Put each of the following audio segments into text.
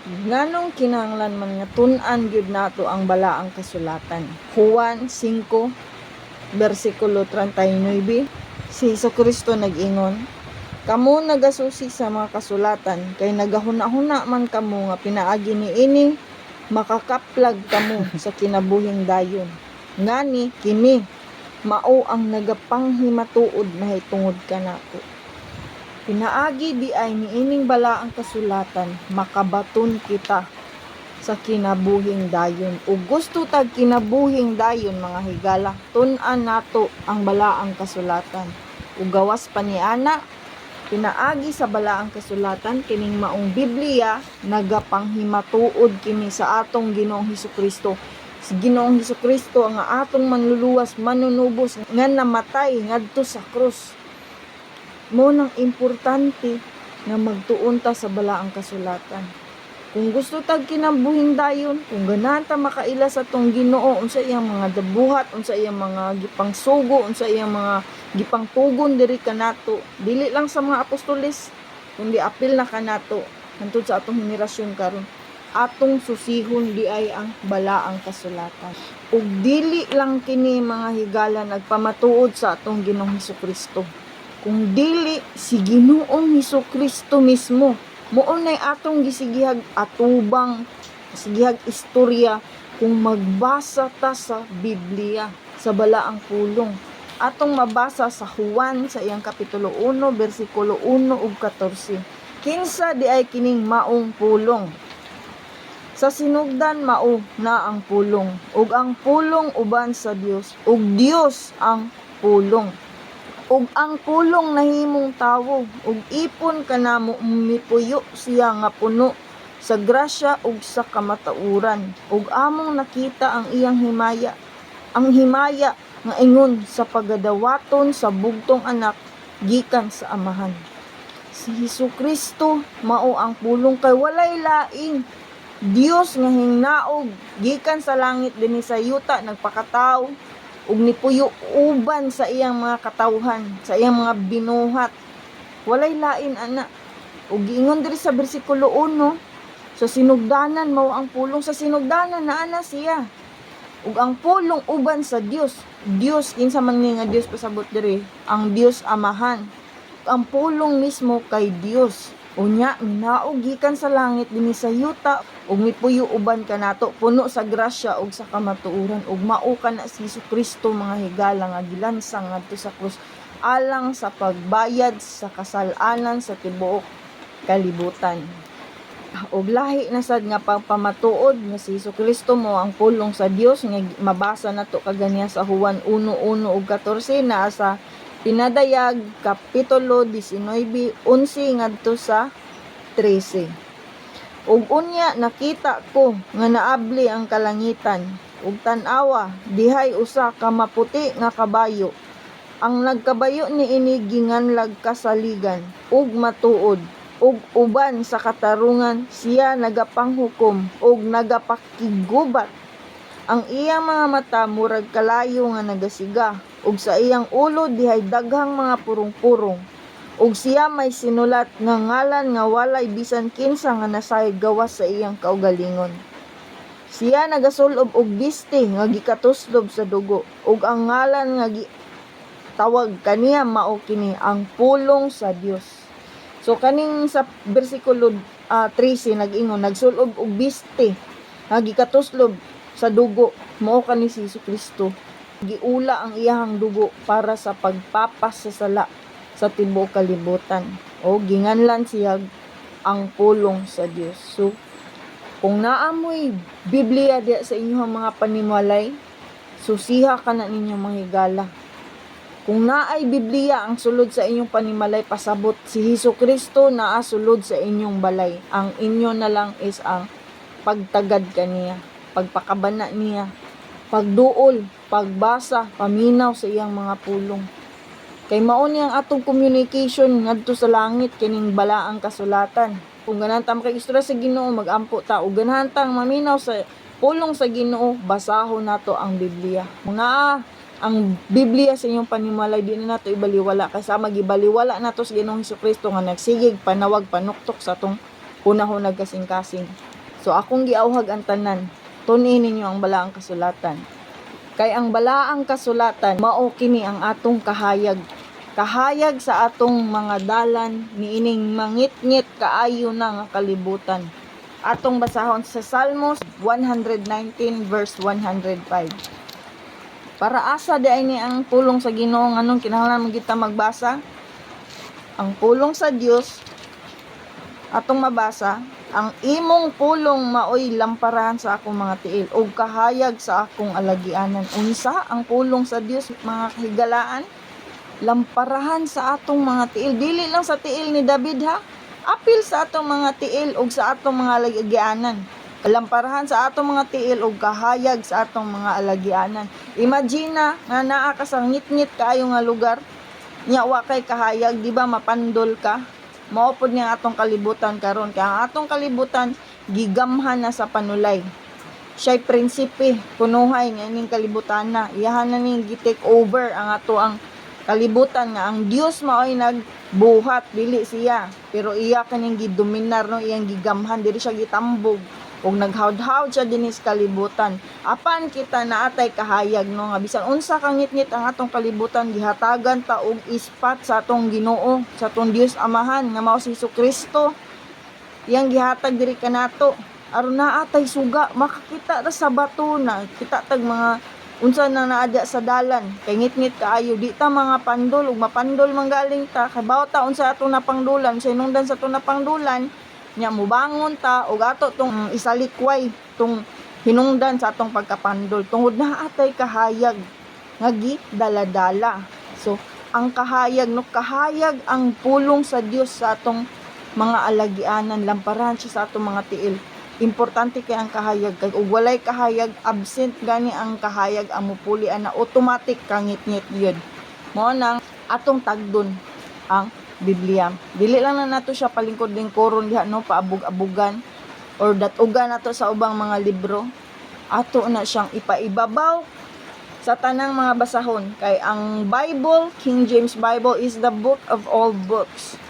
Nganong kinahanglan man nga tun-an gyud nato ang balaang kasulatan. Juan 5 versikulo 39. Si Jesucristo nag-ingon, "Kamo nagasusi sa mga kasulatan kay nagahuna-huna man kamo nga pinaagi niini makakaplag kamo sa kinabuhing dayon. Ngani kini mao ang nagapanghimatuod na hitungod kanato." Pinaagi di ay niining balaang kasulatan makabaton kita sa kinabuhing dayon. Ug gusto tag kinabuhing dayon mga higala, tun-an nato ang balaang kasulatan. Ug gawas pa niana, pinaagi sa balaang kasulatan kining maong Biblia nagapanghimatuod kini sa atong Ginoong Hesukristo. Si Ginoong Hesukristo ang atong manluluwas, manunubos nga namatay ngadto sa krus. Mo nang importante nga magtuon ta sa balaang kasulatan. Kung gusto tag kinabuhing dayon, kung ganahan ta makaila sa tong Ginoo, unsa iyang mga dabuhat, unsa iyang mga gipangsugo, unsa iyang mga gipangtugon diri kanato, dili lang sa mga apostoles, kundi apil na kanato hangtod sa atong henerasyon karon. Atong susihon di ay ang balaang kasulatan. Ug dili lang kini mga higala nagpamatuod sa atong Ginoong Hesukristo. Kung dili si Ginoong Hesukristo mismo, moon nay atong gisigihag atubang, gisigihag istorya kung magbasa ta sa Biblia, sa balaang pulong. Atong mabasa sa Juan sa iyang kapitulo 1, versikulo 1 ug 14. Kinsa di ay kining maong pulong? Sa sinugdan mao na ang pulong, ug ang pulong uban sa Dios, ug Dios ang pulong. Ug ang pulong nahimong tawo, ug ipon kanamo mipuyo siya nga puno sa grasya ug sa kamatauran. Ug among nakita ang iyang himaya, ang himaya nga ingon sa pagadawaton sa bugtong anak gikan sa amahan. Si Hesukristo mao ang pulong, kay walay laing Dios nga hingnaog gikan sa langit dinhi sa yuta nagpakatawo ug nipuyo uban sa iyang mga katawhan, sa iyang mga binuhat. Walay lain ana. Ug giingon diri sa bersikulo 1, sa sinugdanan mao ang pulong, sa sinugdanan na ana siya. Ug ang pulong uban sa Dios. Dios kinsa man ni nga Dios pasabot diri, ang Dios Amahan. Ang pulong mismo kay Dios. Unya minaog gikan sa langit dinhi sa yuta ug mipuyo uban kanato puno sa grasya ug sa kamatuoran, ug mao kana si Jesucristo mga higala nga gilansang ngadto sa krus alang sa pagbayad sa kasalanan sa tibuok kalibutan. Ug lahi na sad nga pagpamatuod nga si Jesucristo mo ang pulong sa Dios nga mabasa nato kaganiya sa Juan 1:1 ug 14 naa sa Pinadayag kapitulo 19:11 ngadto sa 13. Ug unya nakita ko nga naabli ang kalangitan ug tan-awa dihay usa ka maputi nga kabayo. Ang nagkabayo niini ginganlag kasaligan ug matuod ug uban sa katarungan siya nagapanghukom ug nagapakigubat. Ang iyang mga mata murag kalayo nga nagasiga ug sa iyang ulo dihay daghang mga purong-purong. Ug siya may sinulat nga ngalan nga walay bisan kinsa nga nasayod gawas sa iyang kaugalingon. Siya nagasulob og biste nga gikatuslob sa dugo ug ang ngalan nga tawag kaniya mao kini ang pulong sa Dios. So kaning sa bersikulo 13 nag-ingon nagsulob og biste nga gikatuslob sa dugo mao kani si Jesucristo. Giula ang iyahang dugo para sa pagpapasasala sa tibuok kalibutan. O ginganlan siya ang pulong sa Dios. So kung naamoy Biblia diya sa inyong mga panimwalay, susiha ka na ninyong mga higala. Kung naay Biblia ang sulod sa inyong panimalay, pasabot si Hesukristo naa sulod sa inyong balay. Ang inyo na lang is ang pagtagad kaniya, pagpakabana niya, pagduol, pagbasa, paminaw sa iyang mga pulong. Kay mao ni ang atong communication ngadto sa langit kining balaang kasulatan. Kung ganahan ta makaigstorya sa Ginoo, magampo ta. Ug ganahan tang maminaw sa pulong sa Ginoo, basahon nato ang Biblia. Kung naa ang Biblia sa inyong panimalay, di na nato ibaliwala. Kaysa magibaliwala nato sa Ginoong Hesukristo nga nagsigig, panawag, panuktok sa atong hunahunag kasing-kasing. So akong giawhag ang tanan, tun-in ninyo ang balaang kasulatan. Kay ang balaang kasulatan mao kini ang atong kahayag. Kahayag sa atong mga dalan niining mangit-ngit kaayo na nga kalibutan. Atong basahon sa Salmos 119 verse 105. Para asa di ni ang pulong sa Ginoo nganong kinahanglan kita magbasa? Ang pulong sa Dios atong mabasa, ang imong pulong maoy lamparahan sa akong mga tiil ug kahayag sa akong alagianan. Unsa ang pulong sa Dios, mga kahigalaan? Lamparahan sa atong mga tiil. Dili lang sa tiil ni David ha. Apil sa atong mga tiil ug sa atong mga alagianan. Lamparahan sa atong mga tiil ug kahayag sa atong mga alagianan. Imagine na naa ka sa ngit-ngit kaayo nga lugar, nya wa kay kahayag, di ba mapandol ka? Mao pod nga atong kalibutan karon. Kaya ang atong kalibutan gigamhan na sa panulay. Siya'y prinsipe, punuhay nga ning kalibutan na. Iyahan na ning gi-take over ang ato ang kalibutan nga ang Dios maoy nagbuhat, dili siya, pero iya kaning gidominar no, iyang gigamhan, dili siya gitambog ug naghawd-hawd siya dinis kalibutan. Apan kita naatay kahayag no nga bisan unsa ka ngit-ngit ang atong kalibutan, gihatagan ta og ispat sa atong Ginoo, sa atong Dios Amahan nga mao si Jesucristo. Iyang gihatag diri kanato aron naatay suga, makakita ra sa bato na kita tag mga unsa na naadya sa dalan, kay ngit-ngit kaayo, di ta mga pandol ug mapandol manggaling ta, kay bawat ta unsa ato napangdulan, sa inungdan sa ato napangdulan, nya mubangon ta ug ato tong isalikway tong hinungdan sa atong pagkapandol tungod na atay kahayag nga gidala-dala. So ang kahayag no, kahayag ang pulong sa Dios sa atong mga alagianan, lamparan siya sa atong mga tiil. Importante kay ang kahayag, kay ug walay kahayag, absent gani ang kahayag, ang mupulian na automatic kangit-ngit yun. Mao nang atong tagdon ang Biblia. Dili lang na nato siya palingkod-lingkoron diha no, paabog-abugan or datugan nato sa ubang mga libro. Ato na siyang ipaibabaw sa tanang mga basahon, kay ang Bible, King James Bible, is the book of all books.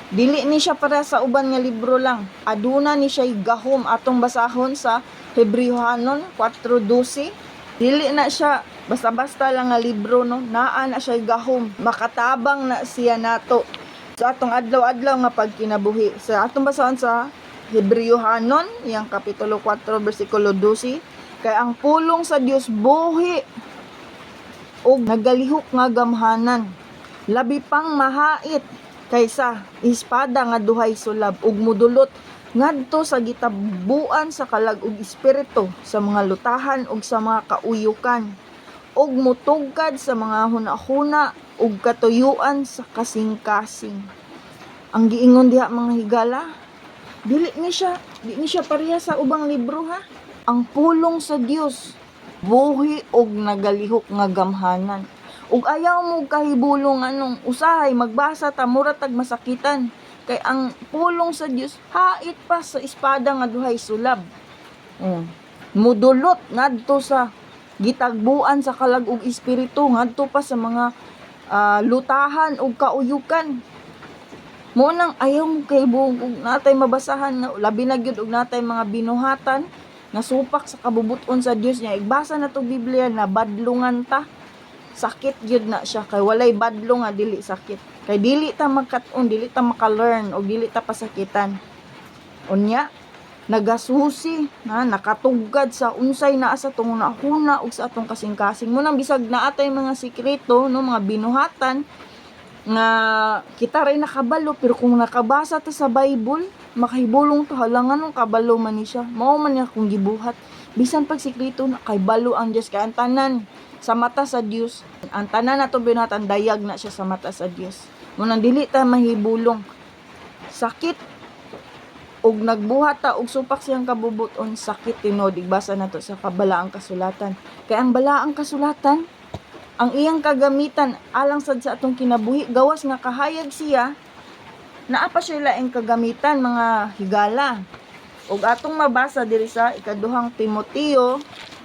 Dili ni siya para sa uban nga libro lang. Aduna ni siya gahom atong basahon sa Hebreohanon 4:12. Dili na siya basta-basta lang nga libro no. Naa na siya gahom. Makatabang na siya nato sa atong adlaw-adlaw nga pagkinabuhi. Sa atong basahon sa Hebreohanon, yang kapitulo 4 bersikulo 12, kay ang pulong sa Dios buhi ug nagalihok nga gamhanan, labi pang mahait kaysa espada nga duhay sulab ug mudulot ngadto sa gitabuan sa kalag ug espiritu, sa mga lutahan ug sa mga kauyukan, ug mutugkad sa mga hunahuna ug katuyuan sa kasing-kasing. Ang giingon diha mga higala, dili ni siya pareha sa ubang libro ha. Ang pulong sa Dios buhi ug nagalihok nga gamhanan. Ug ayaw mo kahibulong anong usahay magbasa ta mura tag masakitan, kay ang pulong sa Dios hait pa sa espada nga duhay sulab. Mudulot ngadto sa gitagbuan sa kalag ug espiritu, ngadto pa sa mga lutahan ug kauyukan. Mo nang ayaw mo kahibulong ug natay mabasahan nga labi na gyud ug natay mga binuhatan nga supak sa kabubuton sa Dios niya. Igbasa na to Biblia na badlungan ta. Sakit gyud na siya, kay walay badlo nga dili sakit, kay dili ta magkat-on, dili ta maka-learn o dili ta pasakitan. Unya nagasusi na nakatugad sa unsay naa sa tong nahuna ug sa atong kasing-kasing. Mo nang bisag naatay mga sikreto no, mga binuhatan nga kita ray nakabalo, pero kung nakabasa ta sa Bible makahibulong to halangan ng kabalo man ni siya. Mao man niya kung gibuhat bisan pag sikreto na kay balo ang Dios, kay ang tanan sa mata sa Dios, ang tanan nato binatan dayag na siya sa mata sa Dios. Munang dili ta mahibulong sakit ug nagbuhat ta og supak siyang kabubuton, sakit tinod. Igbasa nato sa kabalaang kasulatan, kay ang balaang kasulatan ang iyang kagamitan alang sad sa atong kinabuhi, gawas nga kahayag siya, naa pa siya laing kagamitan mga higala. Ug atong mabasa diri sa ikaduhang Timoteo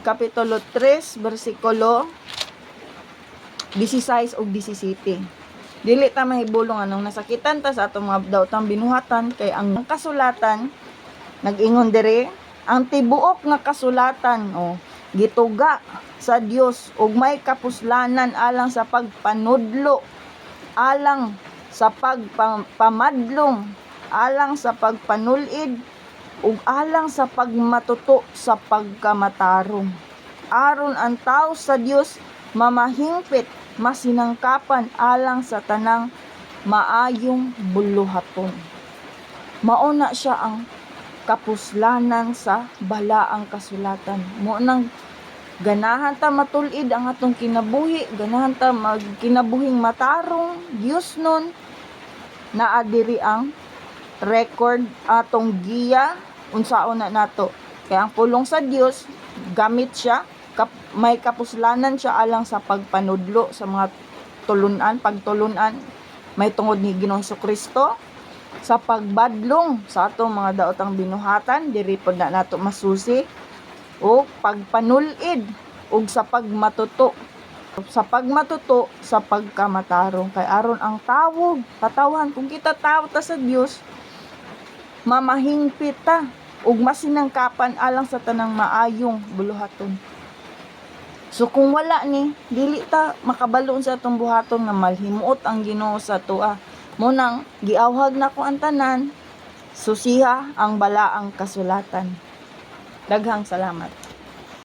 kapitulo 3 bersikulo 16 ug 17. Dili ta mahibulong anong nasakitan ta sa atong mga daotang binuhatan, kay ang kasulatan nag-ingon diri ang tibuok nga kasulatan gituga sa Dios ug may kapuslanan alang sa pagpanudlo, alang sa pagpamadlong, alang sa pagpanulid ug alang sa pagmatuto sa pagkamatarong. Aron ang tao sa Dios mamahingpit, masinangkapan alang sa tanang maayong buluhaton. Mao na siya ang kapuslanan sa balaang kasulatan. Mo nang ganahan ta matulid ang atong kinabuhi, ganahan ta magkinabuhing matarong Dios nun, naa diri ang record atong giya unsaon na nato. Kaya ang pulong sa Dios gamit siya, may kapuslanan siya alang sa pagpanudlo sa mga pagtulunan may tungod ni Ginoong Jesucristo, sa pagbadlong sa atong mga daotang binuhatan diri pod na nato masusi, o pagpanulid ug sa pagmatuto sa pagkamatarong. Kay aron ang tawog patawhan kung kita tawo ta sa Dios, mamahingpit ta ug masinangkapan alang sa tanang maayong buluhaton. So kung wala ni, dili ta makabaloon sa atong buhaton nga malhimuot ang Ginoo sa tua. Mo nang giawhag na ko ang tanan, susiha ang balaang kasulatan. Daghang salamat.